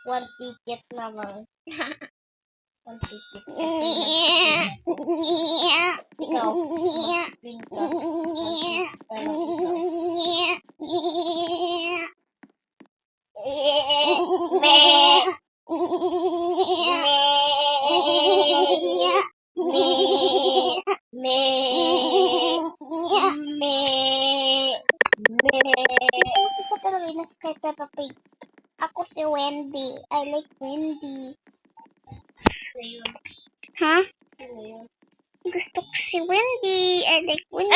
One ticket naman. One ticket. Ikaw, mag-spin ka. Bakit ka talaga inas kay Peppa Pig? Ako si Wendy. I like Wendy. Ha? Gusto ko si Wendy. I like Wendy.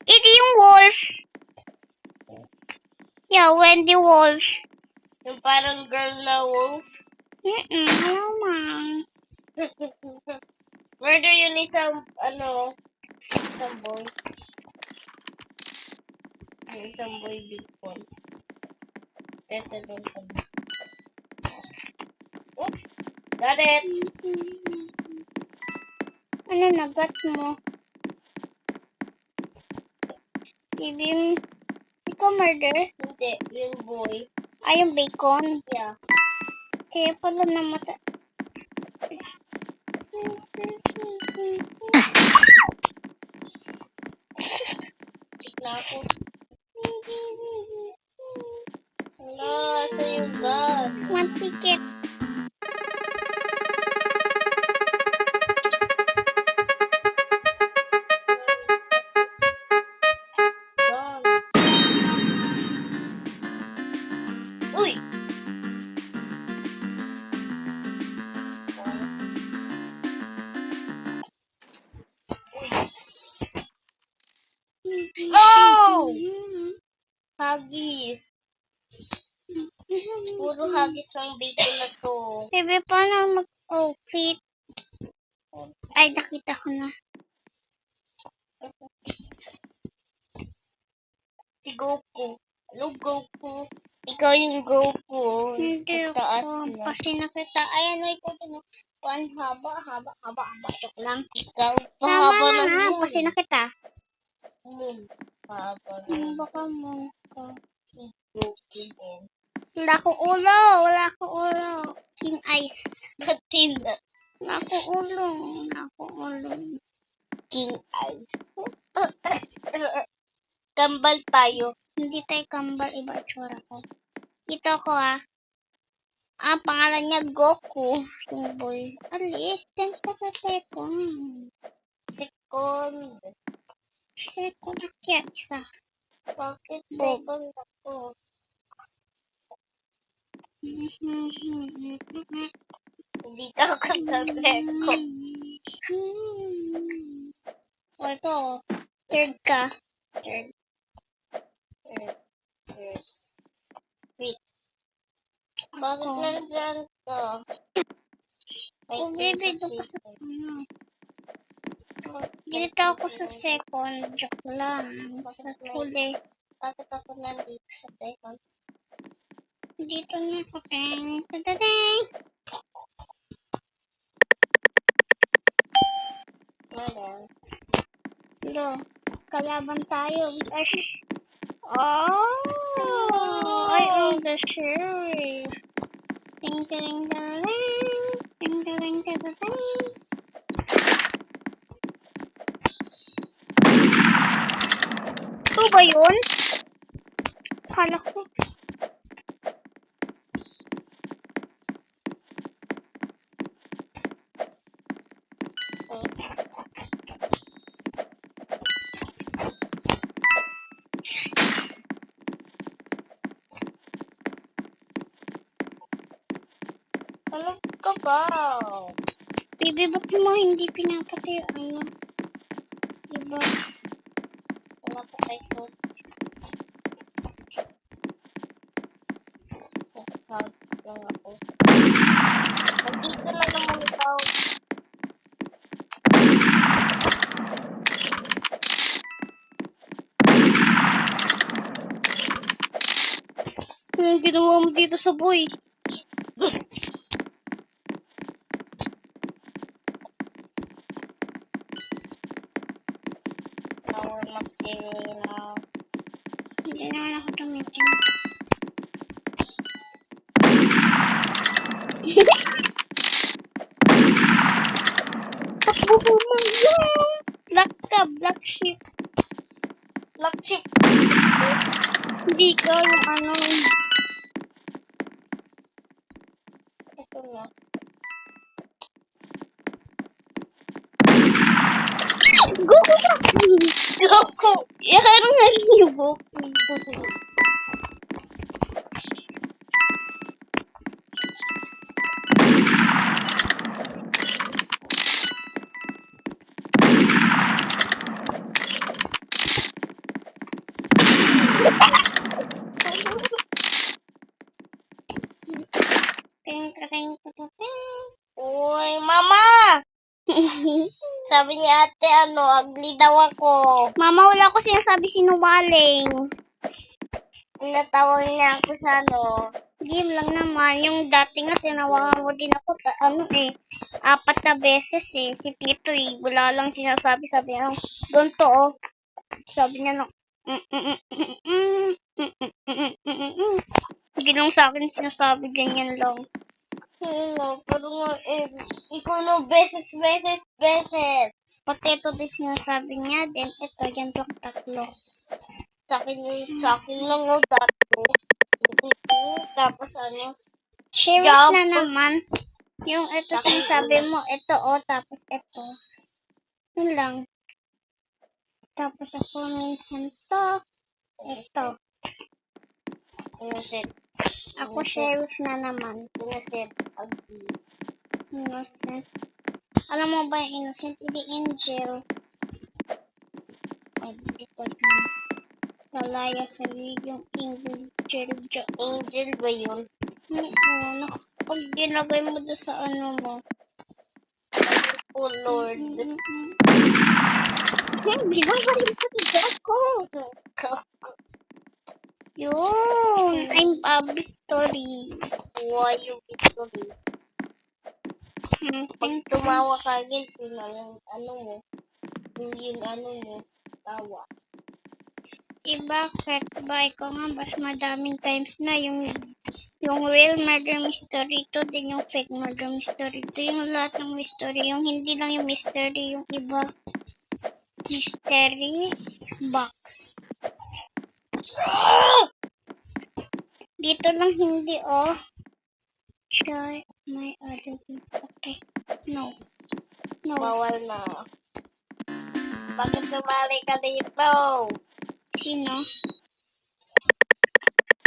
Ito yung wolf. Yeah, Wendy wolf. Yung parang girl na wolf? Naman. Murder yun isang, isang boy. Yung isang boy big one. Ito doon kami. Oops! Got it! Ano nagat mo? Ibig, ikaw murder? Hindi, yung boy. Ay, yung bacon? Yeah. Kaya pala namatay. Na ako. Wala, ito yung gun. One ticket. Uy! Oh! Huggies. Puro huggies ang bacon na to. Bebe, paano mag-outfit? Ay, nakita ko na. Si Goku. Hello, Goku. Ikaw yung Goku. Hindi Taas ako. na. Kasi nakita. Ay, ano ito? Pan haba. Joke lang. Ikaw, Tama pahaba na ng nga. moon. Kasi nakita. Pahaba Ano ng ba ka mo? si Goku din. Wala akong ulo. Wala akong ulo. King Ice. Katinda. Wala akong ulo. Wala akong ulo. King Ice. Kambal tayo. Hindi tayo kambal. Iba itsura ko. Ito ko ah. Ah, pangalan niya Goku. Yung boy. Alis. Dance ka sa second. Second. Second. Kaya isa. Bakit Bob. second ako? Hindi ka ako sa second. O ito. Third ka. Third. Wait. Bakit Ako. nandyan ka? Oh, baby, doon ka sa Dito ako sa second. Joke lang. Sa huli. Bakit ako nandito sa second? Dito na ako. Teng. Tadadeng. Ngayon. Lo. Kalaban tayo. Oh! I am the sheriff. Ting ting ting ting ting ting ting. Ito ba yun? Kala ko. Alam ka ba? Baby, ba't mo hindi pinapatay ano? Diba? Pinapatay ko. Hug lang ako. Nandito na naman ikaw. Anong ginawa mo dito sa boy? Power material. Hindi naman ako tumitin. black sheep. Black sheep. Hindi ka yung ano. Ito na. Goku ka! Goku! Yakaro nga rin yung Goku. Uy, mama! Sabi ni ate, ugly daw ako. Mama, wala ko sinasabi sinungaling. Tinatawag niya ako sa Game lang naman. Yung dati nga, tinawagan mo din ako, 4 na beses eh. Si Tito eh, wala lang sinasabi. Sabi niya, ganito oh. Sabi niya, hindi lang sa akin sinasabi, ganyan lang. Pero nga, ikaw no, beses. Pati ito din sinasabi niya, then ito, yan lang 3. Sa akin lang o tatlo. Tapos Share it Job. na naman. Yung ito sinasabi mo, ito oh, tapos ito. Yun lang. Tapos ako minsan to. Ito. Innocent. Ako sheriff na naman. Innocent. Ugly. Innocent. Alam mo ba yung innocent? Hindi angel. Hindi ko yun. Kalaya sa yung angel. Angel ba yun? Pag ginagay mo doon sa ano mo. Oh Lord. Binabalik ko si Joko. Yun. I'm a victory. Why you victory? Pag tumawa ka agad, yung mo. Yung tawa. Bakit ba ikaw nga mas madaming times na yung real murder mystery to din yung fake murder mystery to yung lahat ng mystery yung hindi lang yung mystery yung iba mystery box dito lang hindi oh try my other okay no Bawal na. Bakit sumali ka dito? sino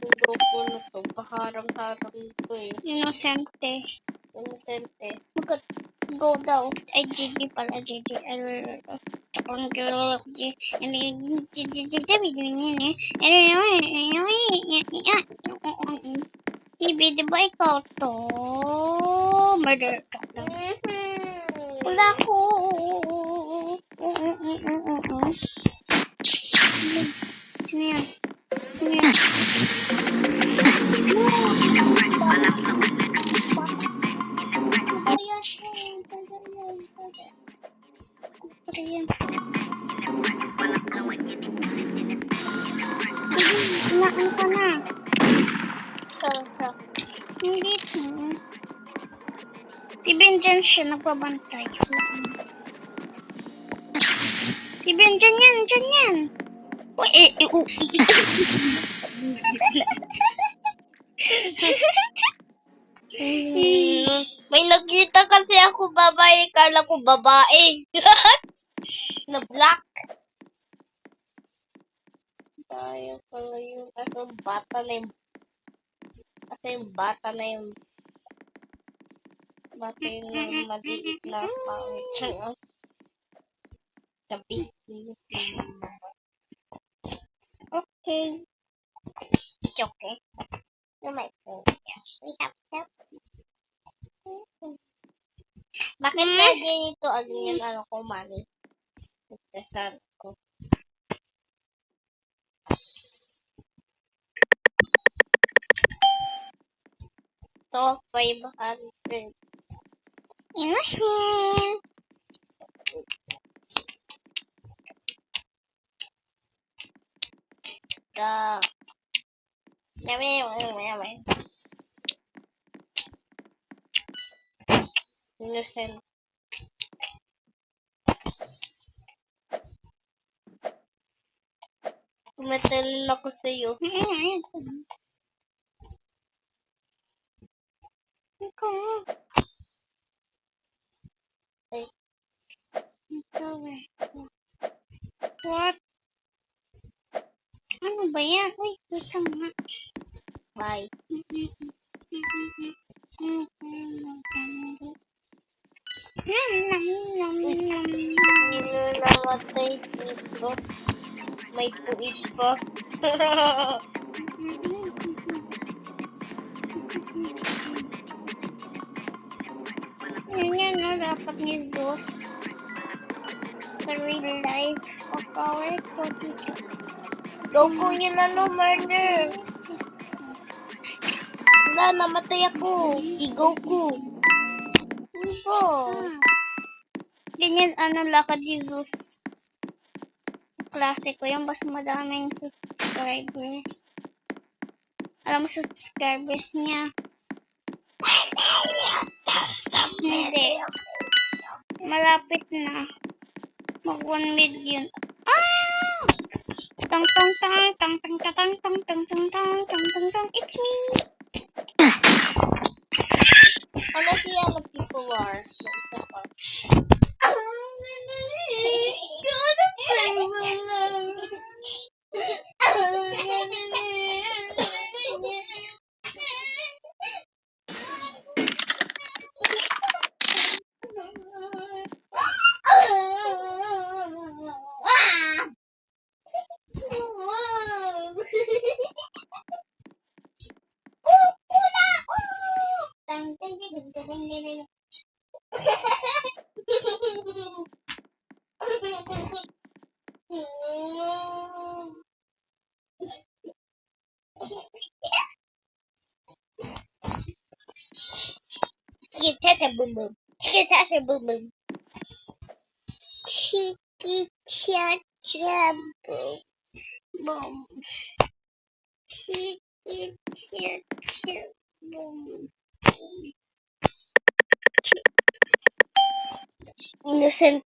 Yung Goku na to. Paharang-harang ito eh. Innocente go daw ay GG pala GG ang girl Ibi, di ba ikaw to? Murder ka lang. Wala ko. Sino yan? Sino yan? Kaya siya. Kaya Inaan ka na. Hindi. Si Benjan siya nagpabantay. Si Benjan yan. May nakita kasi ako babae. Kala ko babae. Na black. Tayo pala yung bata na yung bata yung maliit na pangit siya. Sabi. Okay. It's okay. You might go. We have help. Bakit na dito yung ko, mami? Nagkasal ko. So, 500. Innocent. Yummy. Innocent. Tumatalon ako sa'yo. Ikaw nga. Ay. Ikaw eh. What? Ano ba yan? Uy, wait lang nga. Bye. Sino namatay dito? May tuwid pa. Yan no, dapat ni Zeus sa real life of our Kotito. Goku yun murder. Wala, namatay ako. I-Goku. Ano? Ganyan, lakad ni Zeus. Klase ko yung mas madaming subscribers. Alam mo subscribers niya. Hindi. Malapit na. Mag 1 million. Ah! Tang tang tang tang tang tang tang tang tang tang tang tang tang tang. It's me. Ano siya nag-people Chiki boom boom. Chiki boom boom. Chiki boom boom. Chiki boom. Innocent.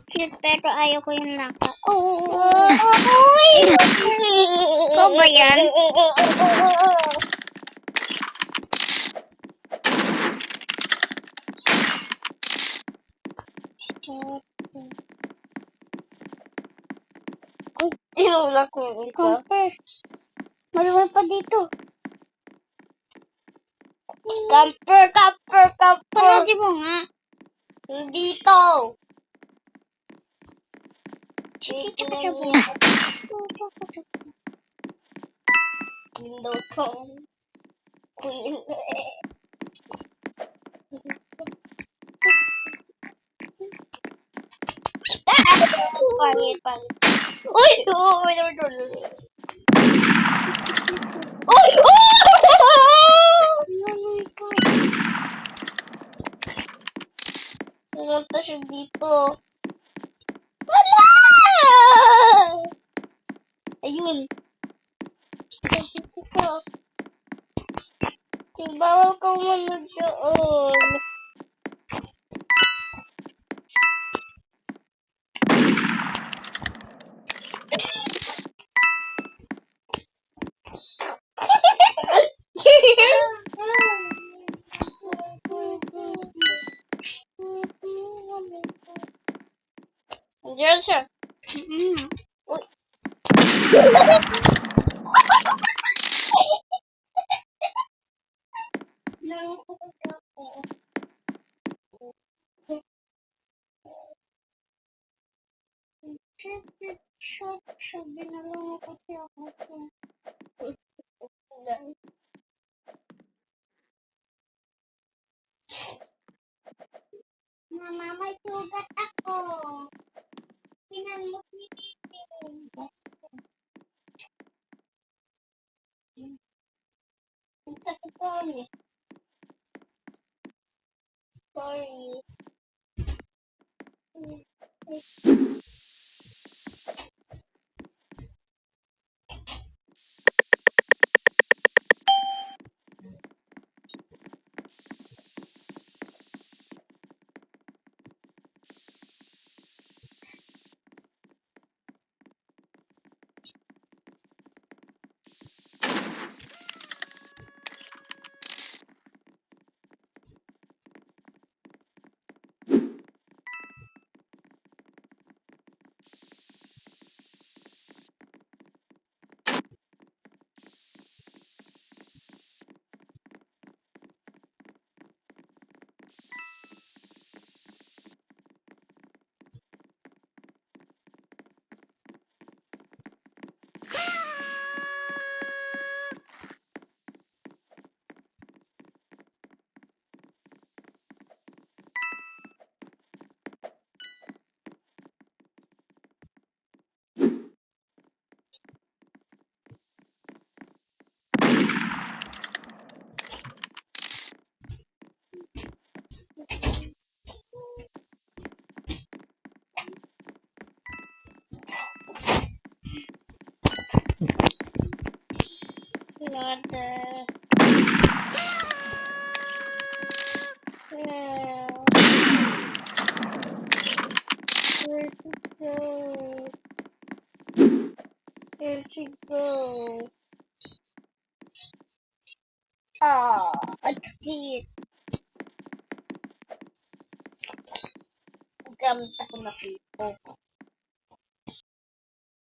Cute pero ayaw ko yung laka. Uy! Ikaw ba yan? Tinulak ko ito. Camper. Maluwal pa dito. Camper. Palagi mo nga. Dito. Chika siya po. Window phone. Queen. Pangit. Uy! Uy! Uy! Pumunta siya dito. Wala! Ayun. Dito ka. Bawal ka umunod doon. Andiyan siya. Uy. Sabi na lang ako kasi ako. Mama, may sugat ako. Kinalok ni Titi. Ang sakit ko eh. Sorry. Ladder. Yeah. Where to go? Where to go? Ah, a treat. Gamit ako na pipo.